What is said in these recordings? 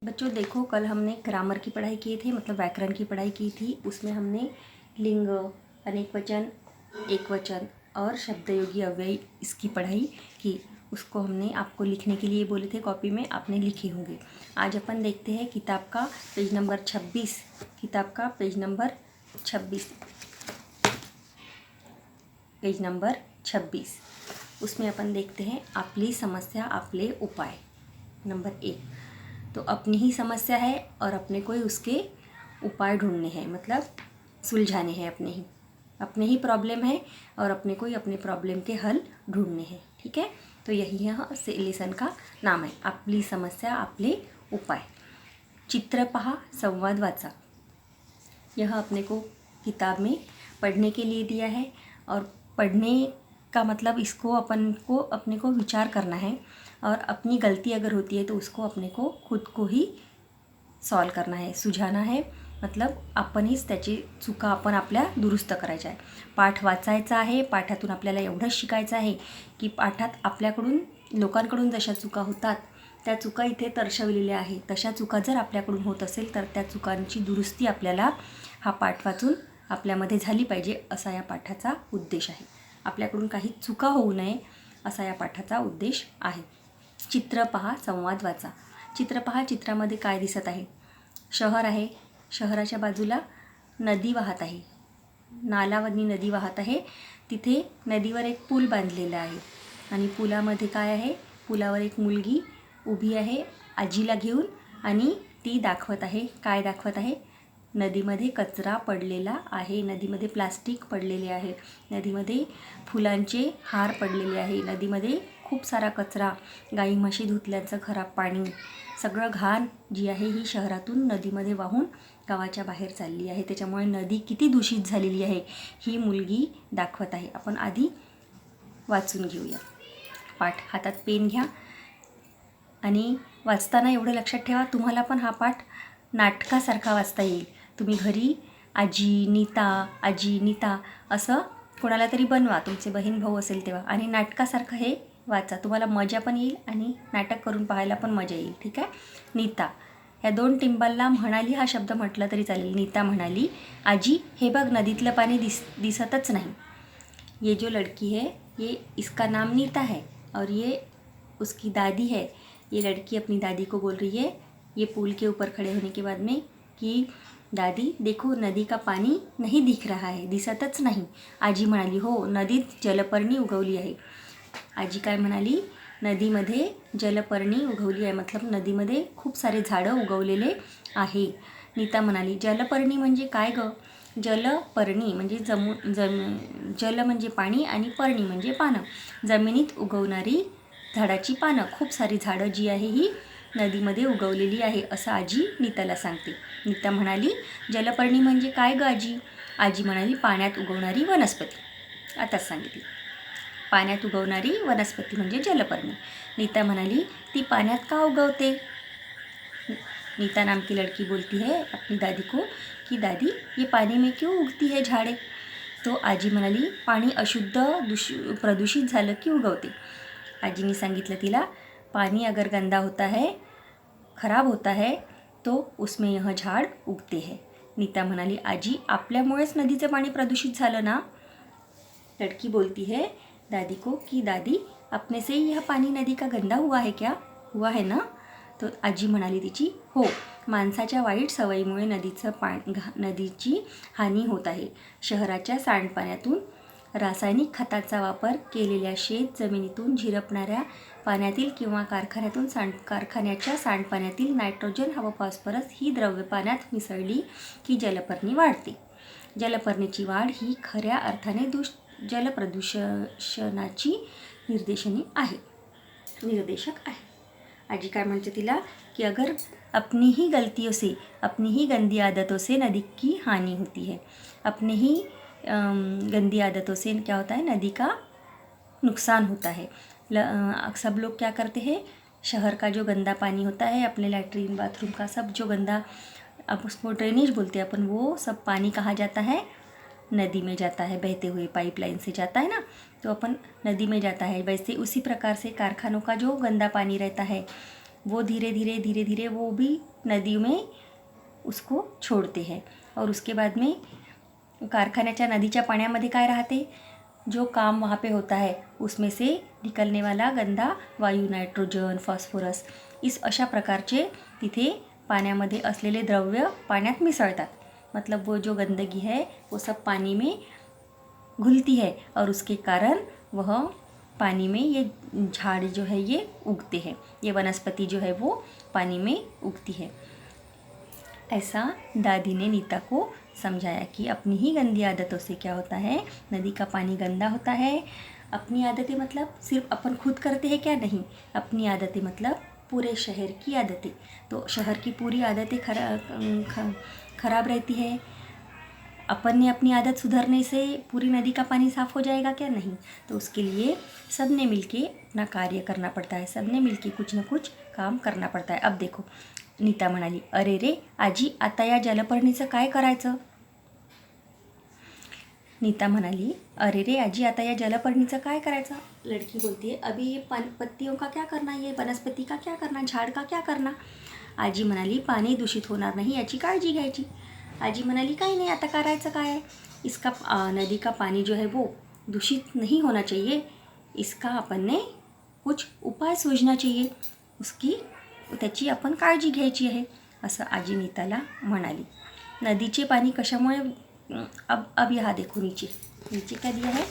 बच्चों देखो, कल हमने ग्रामर की पढ़ाई की थी, मतलब व्याकरण की पढ़ाई की थी। उसमें हमने लिंग, अनेकवचन, एकवचन और शब्दयोगी अव्यय इसकी पढ़ाई की। उसको हमने आपको लिखने के लिए बोले थे, कॉपी में आपने लिखे होंगे। आज अपन देखते हैं किताब का पेज नंबर 26। किताब का पेज नंबर 26। उसमें अपन देखते हैं आपली समस्या आपले उपाय। नंबर 1, तो अपनी ही समस्या है और अपने को ही उसके उपाय ढूंढने हैं, मतलब सुलझाने हैं। अपने ही प्रॉब्लम है और अपने को ही अपने प्रॉब्लम के हल ढूंढने हैं। ठीक है, तो यही यहाँ से लेसन का नाम है, आपली समस्या आपले उपाय। चित्र पहा, संवाद वाचा। यह अपने को किताब में पढ़ने के लिए दिया है और पढ़ने का मतलब इसको अपने को विचार करना है और अपनी गलती अगर होती है तो उसको अपने को खुद को ही सॉल्व करना है, सुझाना है। मतलब आपण हीच त्याची चुका आपण आपल्या दुरुस्त करायच्या आहे। पाठ वाचायचा आहे, पाठातून आपल्याला एवढंच शिकायचं आहे की पाठात आपल्याकडून लोकांकडून जशा चुका होतात त्या चुका इथे दर्शवलेल्या आहेत। तशा चुका जर आपल्याकडून होत असेल तर त्या चुकांची दुरुस्ती आपल्याला हा पाठ वाचून आपल्यामध्ये झाली पाहिजे, असा या पाठाचा उद्देश आहे। आपल्याकडून काही चुका होऊ नये असा या पाठाचा उद्देश आहे। चित्र पहा, संवाद वाचा। चित्र पहा, चित्रामध्ये काय दिसत आहे? शहर आहे, शहराच्या बाजूला नदी वाहत आहे, नालावरनी नदी वाहत आहे। तिथे नदीवर एक पूल बांधलेला आहे आणि पुलामध्ये काय आहे? पुलावर एक मुलगी उभी आहे आजीला घेऊन आणि ती दाखवत आहे, काय दाखवत आहे? नदीमध्ये कचरा पडलेला आहे, नदीमध्ये प्लास्टिक पडलेले आहे, नदीमध्ये फुलांचे हार पडलेले आहे, नदीमध्ये खूप सारा कचरा, गाई म्हशी धुतल्याचं खराब पाणी, सगळं घाण जी आहे ही शहरातून नदीमध्ये वाहून गावाच्या बाहेर चालली आहे। त्याच्यामुळे नदी किती दूषित झालेली आहे ही मुलगी दाखवत आहे। आपण आधी वाचून घेऊया पाठ। हातात पेन घ्या आणि वाचताना एवढं लक्षात ठेवा, तुम्हाला पण हा पाठ नाटकासारखा वाचता येईल। तुम्ही घरी आजी नीता असं कोणाला तरी बनवा, तुमचे बहीण भाऊ असेल तेव्हा, आणि नाटकासारखं हे वाचा। तुम्हाला मजा पण येईल आणि नाटक करून पाहायला पण मजा येईल। ठीक आहे, नीता या 2 टिंबांना म्हणाली हा शब्द म्हटला तरी चालेल। नीता म्हणाली, आजी हे बघ नदीतलं पाणी दिसतच नहीं। ये जो लड़की है ये इसका नाम नीता है और ये उसकी दादी है। ये लड़की अपनी दादी को बोल रही है ये पुल के ऊपर खड़े होने के बाद में कि दादी देखो नदी का पानी नहीं दिख रहा है, दिसतच नहीं। आजी म्हणाली, हो नदीत जलपर्णी उगवली आहे। आजी काय म्हणाली? नदीमध्ये जलपर्णी उगवली आहे, मतलब नदीमध्ये खूप सारे झाडं उगवलेले आहे। नीता म्हणाली, जलपर्णी म्हणजे काय ग? जलपर्णी म्हणजे जल म्हणजे पाणी आणि पर्णी म्हणजे पानं, जमिनीत उगवणारी झाडाची पानं, खूप सारी झाडं जी आहे ही नदीमध्ये उगवलेली आहे, असं आजी नीताला सांगते। नीता म्हणाली, जलपर्णी म्हणजे काय ग आजी? आजी म्हणाली, पाण्यात उगवणारी वनस्पती। आताच सांगितली, पाण्यात उगवणारी वनस्पती म्हणजे जलपर्णी। नीता म्हणाली, ती पाण्यात का उगवते? नीता नाम की लड़की बोलती है अपनी दादी को कि दादी ये पानी में क्यों उगती है झाड़े? तो आजी म्हणाली, पाणी अशुद्ध प्रदूषित झालं की उगवते। आजीने सांगितलं तिला, पानी अगर गंदा होता है, खराब होता है तो उसमें यह झाड़ उगते हैं। नीता म्हणाली, आजी आपल्यामुळेच नदीचं पाणी प्रदूषित झालं ना? लड़की बोलती है दादी को कि दादी अपने से ही यह पानी नदी का गंदा हुआ है क्या? हुआ है ना? तो आजी म्हणाली तिची, हो माणसाच्या वाईट सवयीमुळे नदीची हानी होत आहे। शहराच्या सांडपाण्यातून, रासायनिक खताचा वापर केलेल्या शेत जमिनीतून झिरपणाऱ्या पाण्यातील किंवा कारखान्याच्या सांडपाण्यातील नायट्रोजन व फॉस्फरस ही द्रव्य पाण्यात मिसळली की जलपर्णी वाढते। जलपर्णीची वाढ ही खऱ्या अर्थाने जलप्रदूषणाची निर्देशक आहे। आजी काय म्हणते तिला कि अगर अपनी ही गलतियों से, अपनी ही गंदी आदतों से नदी की हानि होती है। अपनी ही गंदी आदतों से क्या होता है? नदी का नुकसान होता है। सब लोग क्या करते हैं? शहर का जो गंदा पानी होता है, अपने लैट्रीन बाथरूम का सब जो गंदा, अब उसको ड्रेनेज बोलते हैं अपन, वो सब पानी कहाँ जाता है? नदी में जाता है, बहते हुए पाइपलाइन से जाता है ना, तो अपन नदी में जाता है। वैसे उसी प्रकार से कारखानों का जो गंदा पानी रहता है वो धीरे धीरे वो भी नदी में उसको छोड़ते हैं। और उसके बाद में कारखान्याच्या नदीच्या पाण्यामध्ये काय राहते, जो काम वहाँ पे होता है उसमें से निकलने वाला गंदा वायू, नायट्रोजन, फॉस्फोरस, इस अशा प्रकारचे तिथे पाण्यामध्ये असलेले द्रव्य पाण्यात मिसळतात। मतलब वो जो गंदगी है वो सब पानी में घुलती है और उसके कारण वह पानी में ये झाड़ जो है ये उगते हैं, ये वनस्पति जो है वो पानी में उगती है। ऐसा दादी ने नीता को समझाया कि अपनी ही गंदी आदतों से क्या होता है, नदी का पानी गंदा होता है। अपनी आदतें मतलब सिर्फ अपन खुद करते हैं क्या, नहीं, अपनी आदतें मतलब पूरे शहर की आदतें। तो शहर की पूरी आदतें खराब रहती है। अपन ने अपनी आदत सुधरने से पूरी नदी का पानी साफ़ हो जाएगा क्या, नहीं। तो उसके लिए सब ने मिलके अपना कार्य करना पड़ता है, सब ने मिलके कुछ न कुछ काम करना पड़ता है। अब देखो, नीता म्हणाली, अरे रे आजी, आता या जलपर्णीचं काय करायचं? नीता म्हणाली, अरे रे आजी, आता या जलपर्णीचं काय करायचं? लड़की बोलती है, अभी ये पत्तियों का क्या करना, ये वनस्पति का क्या करना, झाड़ का क्या करना? आजी म्हणाली, पाणी दूषित होणार नाही याची काळजी घ्यायची। आजी म्हणाली, काही नहीं, आता करायचं काय है, इसका नदी का पानी जो है वो दूषित नहीं होना चाहिए, इसका अपन ने कुछ उपाय सूझना चाहिए, उसकी त्याची आपण काळजी घ्यायची आहे, असं आजी नीताला म्हणाली। नदीचे पाणी कशामुळे, अब यहाँ देखो नीचे क्या दिया है,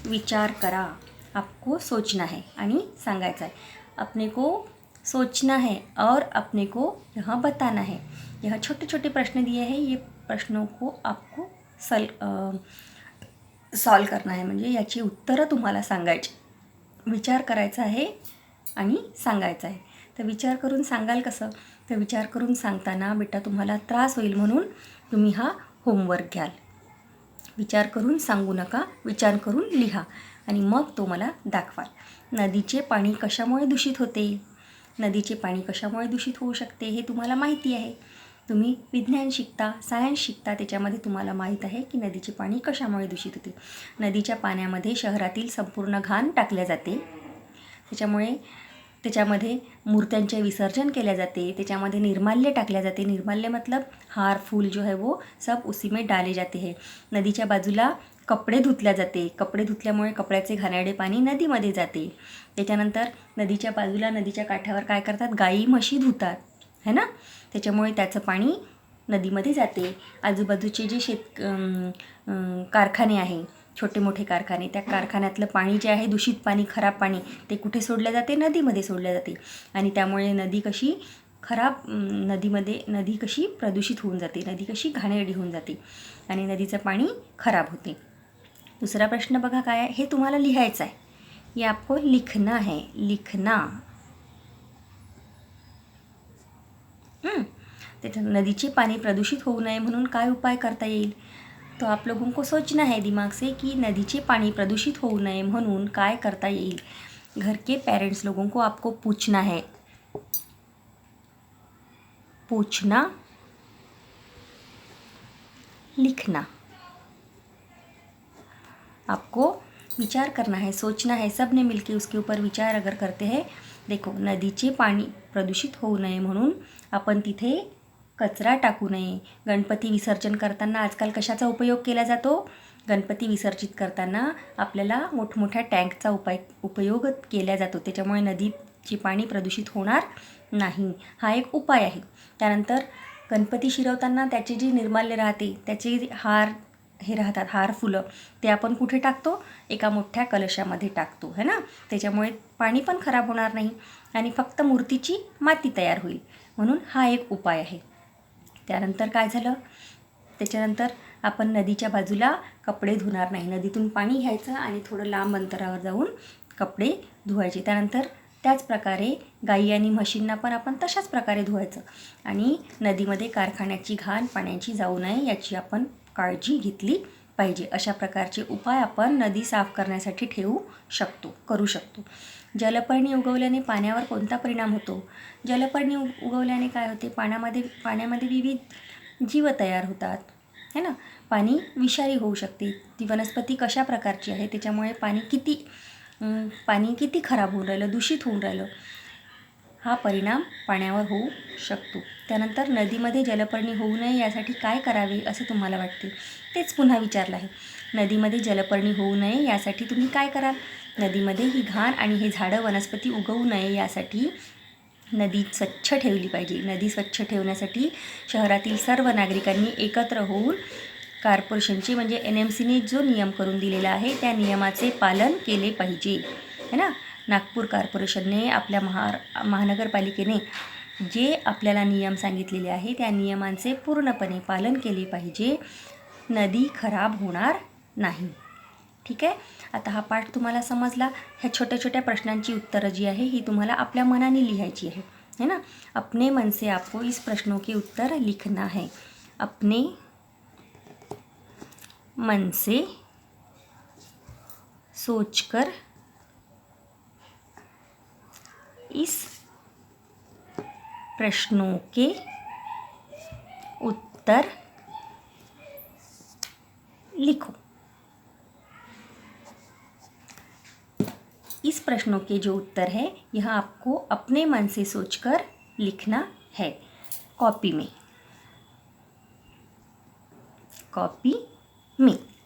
विचार करा, आपको सोचना है आणि सांगायचं आहे। अपने को सोचना है और अपने को यहाँ बताना है। यहाँ छोटे छोटे प्रश्न दिए हैं, ये प्रश्नों को आपको सॉल्व करना है, म्हणजे याची उत्तरं तुम्हाला सांगायची, विचार करायचा आहे आणि सांगायचं आहे। तर विचार करून सांगाल कसं, तर विचार करून सांगताना बेटा तुम्हाला त्रास होईल म्हणून तुम्ही हा होमवर्क घ्याल। विचार करून सांगू नका, विचार करून लिहा आणि मग तो मला दाखवाल। नदीचे पाणी कशामुळे दूषित होते, नदीचे पाणी कशामुळे दूषित होऊ शकते हे तुम्हाला माहिती आहे। तुम्ही विज्ञान शिकता, सायन्स शिकता, त्याच्यामध्ये तुम्हाला माहीत आहे की नदीचे पाणी कशामुळे दूषित होते। नदीच्या पाण्यामध्ये शहरातील संपूर्ण घाण टाकल्या जाते, त्याच्यामध्ये मूर्त्यांचे विसर्जन केल्या जाते, त्याच्यामध्ये निर्माल्य टाकल्या जाते। निर्माल्य मतलब हार फूल जो है वो सब उसी में डाले जाते हैं। नदीच्या बाजूला कपडे धुतल्या जाते, कपडे धुतल्यामुळे कपड्याचे घाणेरडे पाणी नदीमध्ये जाते। त्याच्यानंतर नदीच्या बाजूला, नदीच्या काठावर काय करतात, गाई म्हशी धुतात है ना, त्याच्यामुळे त्याचं पाणी नदीमध्ये जाते। आजूबाजूचे जे कारखाने आहे, छोटे मोठे कारखाने, त्या कारखान्यातलं पाणी जे आहे, दूषित पाणी, खराब पाणी, ते कुठे सोडले जाते, नदीमध्ये सोडले जाते आणि त्यामुळे नदी कशी नदी कशी प्रदूषित होऊन जाते, नदी कशी घाणेरडी होऊन जाते आणि नदीचं पाणी खराब होते। दूसरा प्रश्न बघा काय आहे, हे तुम्हाला लिहायचं आहे, ये आपको लिखना है, लिखना। नदीचे पानी प्रदूषित होऊ नये म्हणून काय उपाय करता येईल, तो आप लोगों को सोचना है दिमाग से कि नदीचे पानी प्रदूषित होऊ नये म्हणून काय करता येईल। घर के पेरेंट्स लोगों को आपको पूछना है, पूछना, लिखना, आपको विचार करना है, सोचना है, सब ने मिलके उसके ऊपर विचार अगर करते हैं। देखो, नदीचे पाणी प्रदूषित होऊ नये म्हणून आपण तिथे कचरा टाकू नये। गणपती विसर्जन करताना आजकाल कशाचा उपयोग केला जातो, गणपती विसर्जित करताना आपल्याला मोठमोठ्या टँकचा उपयोग केला जातो, त्याच्यामुळे नदीचे पाणी प्रदूषित होणार नाही, हा एक उपाय आहे। त्यानंतर गणपती शिरवताना त्याचे जे निर्माल्य राहते, त्याचे हार फुलं, ते आपण कुठे टाकतो, एका मोठ्या कलशामध्ये टाकतो है ना, त्याच्यामुळे पाणी पण खराब होणार नाही आणि फक्त मूर्तीची माती तयार होईल, म्हणून हा एक उपाय आहे। त्यानंतर काय झालं, त्याच्यानंतर आपण नदीच्या बाजूला कपडे धुणार नाही, नदीतून पाणी घ्यायचं आणि थोडं लांब अंतरावर जाऊन कपडे धुवायचे। त्यानंतर त्याच प्रकारे गाई आणि म्हशींना पण आपण तशाच प्रकारे धुवायचं आणि नदीमध्ये कारखान्याची घाण पाण्याची जाऊ नये याची आपण काळजी घेतली पाहिजे। अशा प्रकारचे उपाय आपण नदी साफ करण्यासाठी करू शकतो। जलपर्णी उगवल्याने पाण्यावर कोणता परिणाम होतो, जलपर्णी उगवल्याने काय होते, पाण्यामध्ये विविध जीव तयार होतात है ना, पाणी विषारी होऊ शकते, ती वनस्पती कशा प्रकारची आहे, त्याच्यामुळे पाणी किती खराब होऊन राहिलं, दूषित होऊन राहिलं, हा परिणाम पाण्यावर होऊ शकतो। त्यानंतर नदीमध्ये जलपर्णी होऊ नये यासाठी काय करावे असे तुम्हाला वाटते? तेच पुन्हा विचारलं आहे. नदीमध्ये जलपर्णी होऊ नये यासाठी तुम्ही काय कराल? नदीमध्ये ही घाण आणि हे झाडं वनस्पती उगवू नये यासाठी नदी स्वच्छ ठेवली पाहिजे. नदी स्वच्छ ठेवण्यासाठी शहरातील सर्व नागरिकांनी एकत्र होऊन कॉर्पोरेशनचे म्हणजे NMCने जो नियम करून दिलेला आहे त्या नियमाचे पालन केले पाहिजे, है ना. नागपूर कॉर्पोरेशनने आपल्या महानगरपालिकेने जे आपल्याला नियम सांगितलेले आहे त्या नियमांचे पूर्णपणे पालन केले पाहिजे. नदी खराब होणार नाही. ठीक आहे. आता हा पाठ तुम्हाला समजला. ह्या छोट्या छोट्या प्रश्नांची उत्तरं जी आहे ही तुम्हाला आपल्या मनाने लिहायची आहे, है ना. अपने मन से आपको इस प्रश्नों के उत्तर लिखना है. अपने मन से सोचकर इस प्रश्नों के उत्तर लिखो. इस प्रश्नों के जो उत्तर है यह आपको अपने मन से सोचकर लिखना है कॉपी में.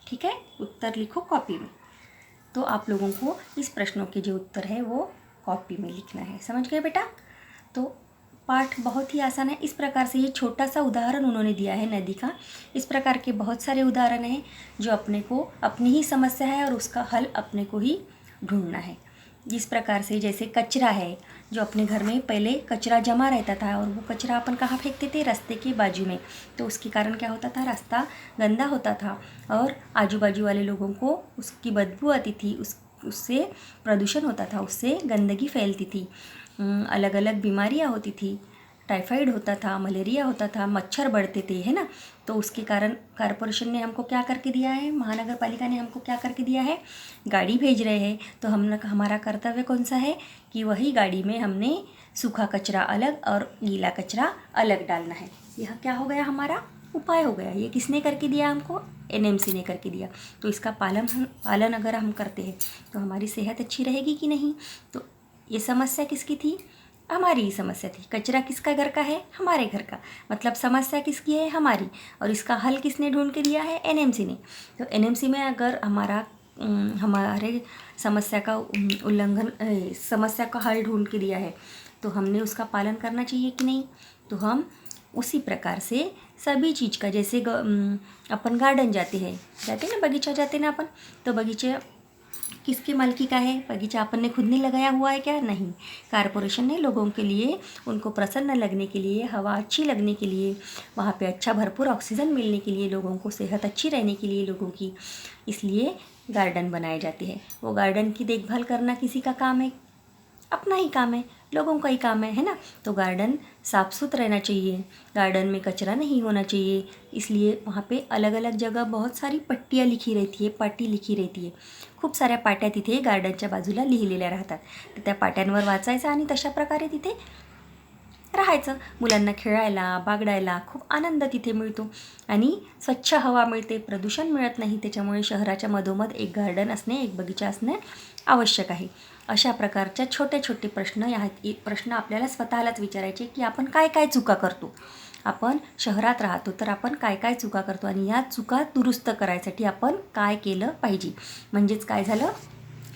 ठीक है. उत्तर लिखो कॉपी में. तो आप लोगों को इस प्रश्नों के जो उत्तर है वो कॉपी में लिखना है. समझ गए बेटा? तो पाठ बहुत ही आसान है. इस प्रकार से ये छोटा सा उदाहरण उन्होंने दिया है नदी का. इस प्रकार के बहुत सारे उदाहरण हैं जो अपने को अपनी ही समस्या है और उसका हल अपने को ही ढूंढना है. जिस प्रकार से जैसे कचरा है जो अपने घर में पहले कचरा जमा रहता था और वो कचरा अपन कहाँ फेंकते थे? रास्ते के बाजू में. तो उसके कारण क्या होता था? रास्ता गंदा होता था और आजू बाजू वाले लोगों को उसकी बदबू आती थी. उससे प्रदूषण होता था, उससे गंदगी फैलती थी, अलग अलग बीमारियाँ होती थी, टाइफाइड होता था, मलेरिया होता था, मच्छर बढ़ते थे, है ना. तो उसके कारण कॉर्पोरेशन ने हमको क्या करके दिया है? महानगर पालिका ने हमको क्या करके दिया है? गाड़ी भेज रहे हैं. तो हमारा कर्तव्य कौन सा है कि वही गाड़ी में हमने सूखा कचरा अलग और गीला कचरा अलग डालना है. यह क्या हो गया? हमारा उपाय हो गया. ये किसने करके दिया हमको? NMC ने करके दिया. तो इसका पालन अगर हम करते हैं तो हमारी सेहत अच्छी रहेगी कि नहीं? तो ये समस्या किसकी थी? हमारी ही समस्या थी. कचरा किसका घर का है? हमारे घर का. मतलब समस्या किसकी है? हमारी. और इसका हल किसने ढूंढ के दिया है? NMC ने. तो NMC में अगर हमारे समस्या का समस्या का हल ढूंढ के दिया है तो हमने उसका पालन करना चाहिए कि नहीं? तो हम उसी प्रकार से सभी चीज़ का जैसे अपन गार्डन जाते हैं ना, बगीचा जाते ना अपन. तो बगीचे किसकी मालकी का है? बगीचा अपन ने खुद नहीं लगाया हुआ है क्या? नहीं. कॉर्पोरेशन ने लोगों के लिए, उनको प्रसन्न लगने के लिए, हवा अच्छी लगने के लिए, वहाँ पे अच्छा भरपूर ऑक्सीजन मिलने के लिए, लोगों को सेहत अच्छी रहने के लिए लोगों की, इसलिए गार्डन बनाए जाते हैं. वो गार्डन की देखभाल करना किसी का काम है? अपना ही काम है, लोगों का ही काम है ना. तो गार्डन साफ सुथरा रहना चाहिए, गार्डन में कचरा नहीं होना चाहिए. इसलिए वहाँ पे अलग अलग जगह बहुत सारी पट्ट्या लिखी रहती आहे, पाटी लिखी रहती आहे. खूप साऱ्या पाट्या तिथे गार्डनच्या बाजूला लिहिलेल्या राहतात. तर त्या पाट्यांवर वाचायचं आणि तशा प्रकारे तिथे राहायचं. मुलांना खेळायला, बागडायला खूप आनंद तिथे मिळतो आणि स्वच्छ हवा मिळते, प्रदूषण मिळत नाही. त्याच्यामुळे शहराच्या मधोमध एक गार्डन असणे, एक बगीचा असणे आवश्यक आहे. अशा प्रकारच्या छोटे छोटे प्रश्न आपल्याला स्वतःलाच विचारायचे की आपण काय काय चुका करतो. आपण शहरात राहतो तर आपण काय काय चुका करतो आणि या चुका दुरुस्त करायसाठी आपण काय केलं पाहिजे. म्हणजेच काय झालं?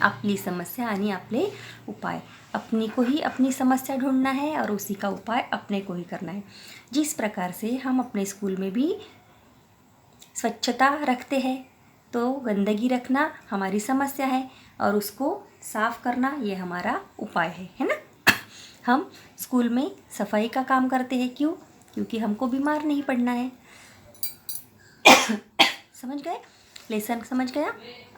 अपनी समस्या आणि अपने उपाय. अपनी को ही अपनी समस्या ढूंढना है और उसी का उपाय अपने को ही करना है. जिस प्रकार से हम अपने स्कूल में भी स्वच्छता रखते हैं तो गंदगी रखना हमारी समस्या है और उसको साफ करना ये हमारा उपाय है ना. हम स्कूल में सफाई का काम करते हैं. क्यों? क्योंकि हमको बीमार नहीं पड़ना है. समझ गए? लेसन समझ गया?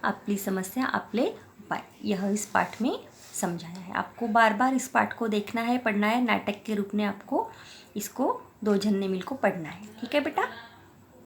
अपनी समस्या अपने उपाय, यह इस पाठ में समझाया है. आपको बार बार इस पाठ को देखना है, पढ़ना है. नाटक के रूप में आपको इसको 2 झन्ने मिल को पढ़ना है. ठीक है बेटा?